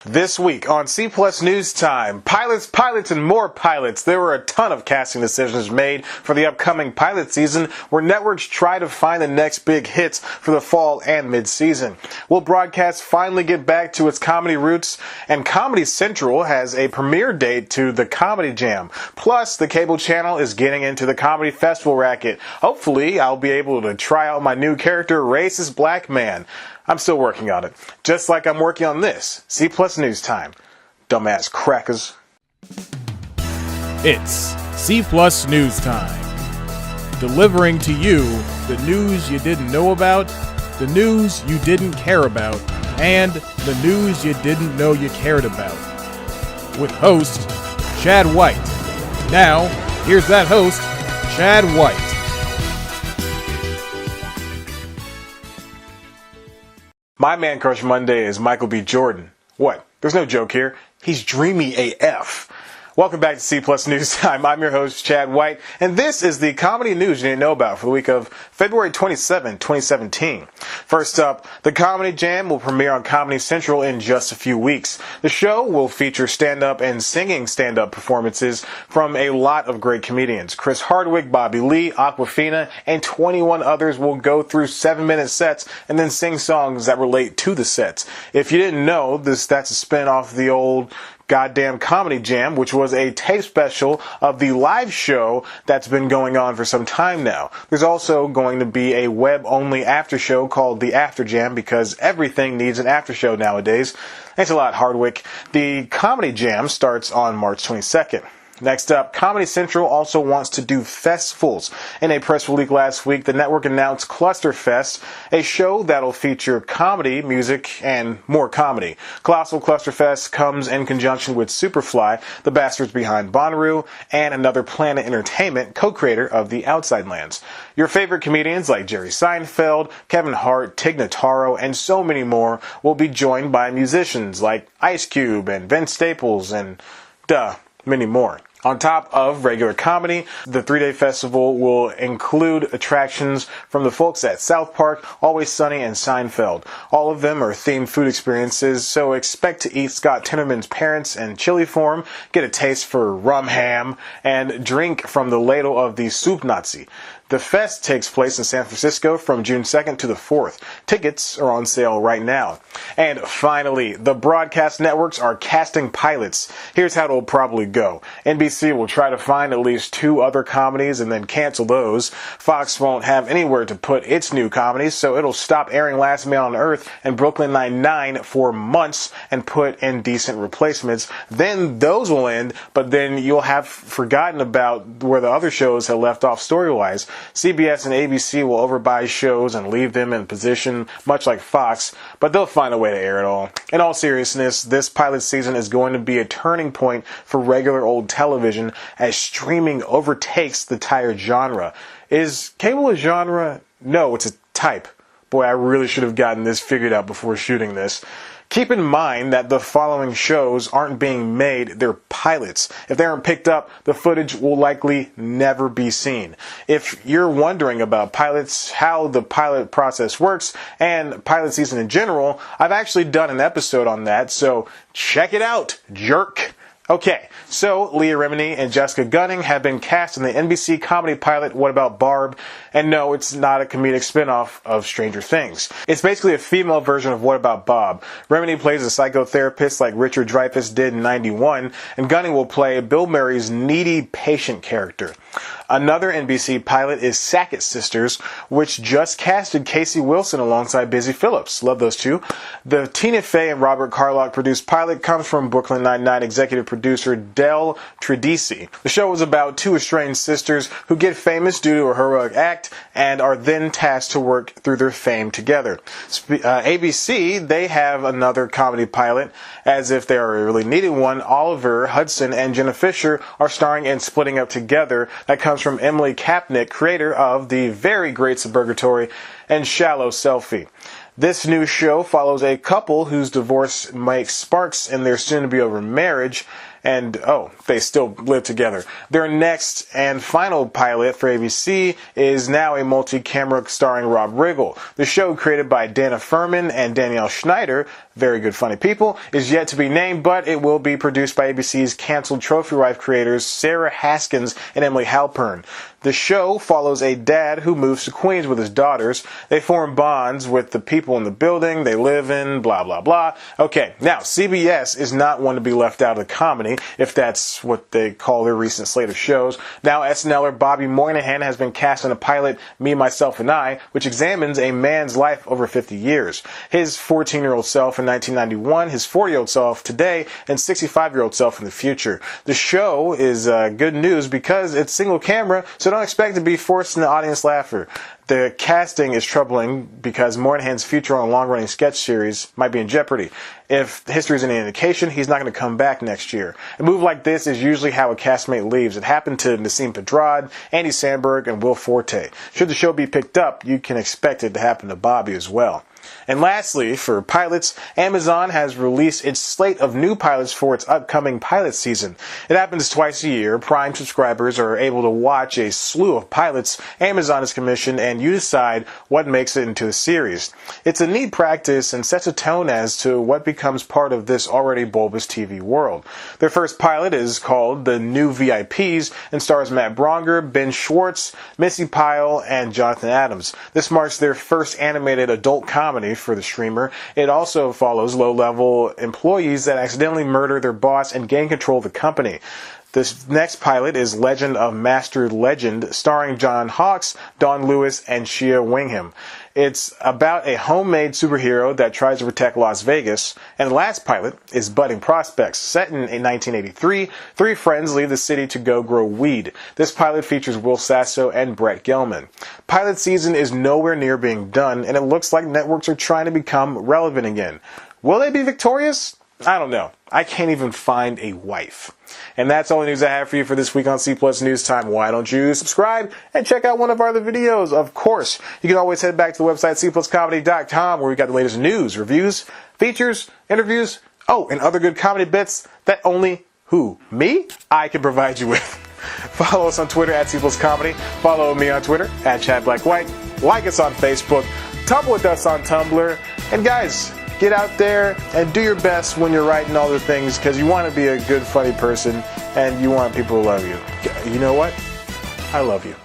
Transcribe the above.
This week on C Plus News Time, pilots, and more pilots. There were a ton of casting decisions made for the upcoming pilot season where networks try to find the next big hits for the fall and mid-season. Will broadcast finally get back to its comedy roots? And Comedy Central has a premiere date to the Comedy Jam. Plus, the cable channel is getting into the comedy festival racket. Hopefully, I'll be able to try out my new character, Racist Black Man. I'm still working on it, just like I'm working on this. C Plus News Time. Dumbass crackers. It's C Plus News Time. Delivering to you the news you didn't know about, the news you didn't care about, and the news you didn't know you cared about. With host, Chad White. Now, here's that host, Chad White. My man crush Monday is Michael B. Jordan. What? There's no joke here. He's dreamy AF. Welcome back to C Plus News Time. I'm your host, Chad White, and this is the comedy news you didn't know about for the week of February 27, 2017. First up, the Comedy Jam will premiere on Comedy Central in just a few weeks. The show will feature stand-up and singing stand-up performances from a lot of great comedians. Chris Hardwick, Bobby Lee, Aquafina, and 21 others will go through 7-minute sets and then sing songs that relate to the sets. If you didn't know, that's a spin-off of the old goddamn Comedy Jam, which was a tape special of the live show that's been going on for some time now. There's also going to be a web-only after show called the After Jam because everything needs an after show nowadays. Thanks a lot, Hardwick. The Comedy Jam starts on March 22nd. Next up, Comedy Central also wants to do festivals. In a press release last week, the network announced Clusterfest, a show that'll feature comedy, music, and more comedy. Colossal Clusterfest comes in conjunction with Superfly, the bastards behind Bonnaroo, and Another Planet Entertainment, co-creator of The Outside Lands. Your favorite comedians like Jerry Seinfeld, Kevin Hart, Tig Notaro, and so many more will be joined by musicians like Ice Cube and Vince Staples and many more. On top of regular comedy, the 3-day festival will include attractions from the folks at South Park, Always Sunny, and Seinfeld. All of them are themed food experiences, so expect to eat Scott Tenorman's parents in chili form, get a taste for rum ham, and drink from the ladle of the soup Nazi. The fest takes place in San Francisco from June 2nd to the 4th. Tickets are on sale right now. And finally, the broadcast networks are casting pilots. Here's how it'll probably go. NBC will try to find at least 2 other comedies and then cancel those. Fox won't have anywhere to put its new comedies, so it'll stop airing Last Man on Earth and Brooklyn Nine-Nine for months and put in decent replacements. Then those will end, but then you'll have forgotten about where the other shows have left off story-wise. CBS and ABC will overbuy shows and leave them in position much like Fox, but they'll find a way to air it all. In all seriousness, this pilot season is going to be a turning point for regular old television as streaming overtakes the entire genre. Is cable a genre? No, it's a type. Boy, I really should have gotten this figured out before shooting this. Keep in mind that the following shows aren't being made, they're pilots. If they aren't picked up, the footage will likely never be seen. If you're wondering about pilots, how the pilot process works, and pilot season in general, I've actually done an episode on that, so check it out, jerk. Okay, so Leah Remini and Jessica Gunning have been cast in the NBC comedy pilot What About Barb? And no, it's not a comedic spin-off of Stranger Things. It's basically a female version of What About Bob? Remini plays a psychotherapist like Richard Dreyfuss did in '91, and Gunning will play Bill Murray's needy patient character. Another NBC pilot is Sackett Sisters, which just casted Casey Wilson alongside Busy Phillips. Love those two. The Tina Fey and Robert Carlock produced pilot comes from Brooklyn Nine-Nine executive producer Del Tredici. The show is about 2 estranged sisters who get famous due to a heroic act and are then tasked to work through their fame together. ABC, they have another comedy pilot. As if they really needed one, Oliver Hudson and Jenna Fisher are starring in Splitting Up Together. That comes from Emily Kapnick, creator of the very great Suburgatory and Shallow Selfie. This new show follows a couple whose divorce makes sparks in their soon-to-be-over marriage, and, they still live together. Their next and final pilot for ABC is now a multi-camera starring Rob Riggle. The show, created by Dana Furman and Danielle Schneider, very good funny people, is yet to be named, but it will be produced by ABC's canceled Trophy Wife creators Sarah Haskins and Emily Halpern. The show follows a dad who moves to Queens with his daughters. They form bonds with the people in the building they live in, blah, blah, blah. Okay, now, CBS is not one to be left out of the comedy, if that's what they call their recent slate of shows. Now, SNLer Bobby Moynihan has been cast in a pilot, Me, Myself, and I, which examines a man's life over 50 years. His 14-year-old self in 1991, his 40-year-old self today, and 65-year-old self in the future. The show is good news because it's single camera, so don't expect to be forced into audience laughter. The casting is troubling because Moynihan's future on a long-running sketch series might be in jeopardy. If history is any indication, he's not going to come back next year. A move like this is usually how a castmate leaves. It happened to Nassim Pedrad, Andy Samberg, and Will Forte. Should the show be picked up, you can expect it to happen to Bobby as well. And lastly, for pilots, Amazon has released its slate of new pilots for its upcoming pilot season. It happens twice a year. Prime subscribers are able to watch a slew of pilots Amazon has commissioned, and you decide what makes it into a series. It's a neat practice and sets a tone as to what becomes part of this already bulbous TV world. Their first pilot is called The New VIPs and stars Matt Bronger, Ben Schwartz, Missy Pyle, and Jonathan Adams. This marks their first animated adult comedy for the streamer. It also follows low-level employees that accidentally murder their boss and gain control of the company. This next pilot is Legend of Master Legend, starring John Hawkes, Dawn Lewis, and Shea Wingham. It's about a homemade superhero that tries to protect Las Vegas. And the last pilot is Budding Prospects. Set in 1983, three friends leave the city to go grow weed. This pilot features Will Sasso and Brett Gelman. Pilot season is nowhere near being done, and it looks like networks are trying to become relevant again. Will they be victorious? I don't know. I can't even find a wife. And that's all the news I have for you for this week on C Plus News Time. Why don't you subscribe and check out one of our other videos? Of course, you can always head back to the website cpluscomedy.com, where we got the latest news, reviews, features, interviews, and other good comedy bits that only I can provide you with. Follow us on Twitter at cpluscomedy. Follow me on Twitter at ChadBlackWhite. Like us on Facebook. Tumble with us on Tumblr. And guys, get out there and do your best when you're writing all the things, because you want to be a good, funny person and you want people to love you. You know what? I love you.